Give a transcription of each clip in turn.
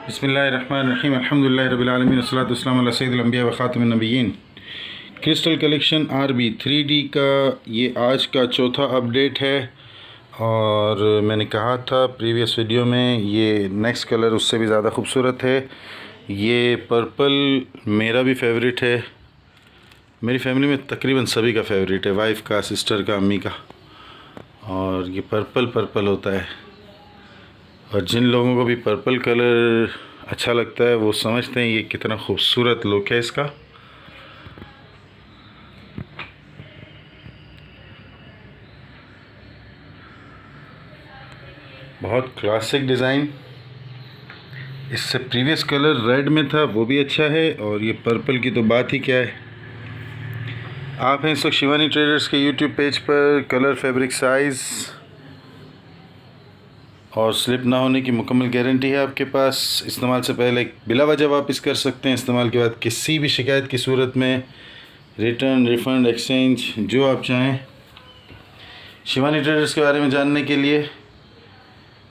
बिस्मिल्लाहिर्रहमानिर्रहीम अल्हम्दुलिल्लाहि रब्बिल आलमीन वस्सलातु वस्सलामु अला सय्यिदिल अंबिया व खातिमिन नबिय्यीन। क्रिस्टल कलेक्शन आरबी 3D का ये आज का चौथा अपडेट है। और मैंने कहा था प्रीवियस वीडियो में ये नेक्स्ट कलर उससे भी ज़्यादा खूबसूरत है। ये पर्पल मेरा भी फेवरेट है, मेरी फैमिली में तकरीबन सभी का फेवरेट है, वाइफ का, सिस्टर का, अम्मी का। और ये पर्पल होता है। और जिन लोगों को भी पर्पल कलर अच्छा लगता है वो समझते हैं ये कितना खूबसूरत लुक है इसका। बहुत क्लासिक डिज़ाइन। इससे प्रीवियस कलर रेड में था वो भी अच्छा है, और ये पर्पल की तो बात ही क्या है। आप हैं इस वक्त शिवानी ट्रेडर्स के यूट्यूब पेज पर। कलर, फैब्रिक, साइज़ और स्लिप ना होने की मुकम्मल गारंटी है आपके पास। इस्तेमाल से पहले बिला वजह वापस कर सकते हैं। इस्तेमाल के बाद किसी भी शिकायत की सूरत में रिटर्न, रिफ़ंड, एक्सचेंज जो आप चाहें। शिवानी ट्रेडर्स के बारे में जानने के लिए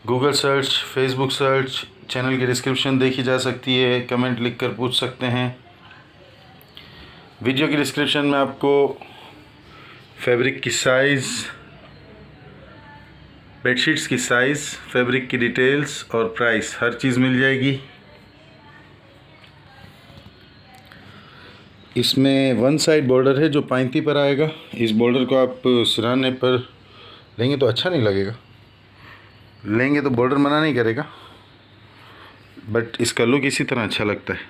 Google search, Facebook search, channel की डिस्क्रिप्शन देखी जा सकती है। कमेंट लिख कर पूछ सकते हैं। वीडियो की डिस्क्रिप्शन में आपको फैब्रिक की साइज़, बेडशीट्स की साइज़, फैब्रिक की डिटेल्स और प्राइस हर चीज़ मिल जाएगी। इसमें वन साइड बॉर्डर है जो पाइंती पर आएगा। इस बॉर्डर को आप सिराने पर लेंगे तो अच्छा नहीं लगेगा, लेंगे तो बॉर्डर मना नहीं करेगा, बट इसका लुक इसी तरह अच्छा लगता है।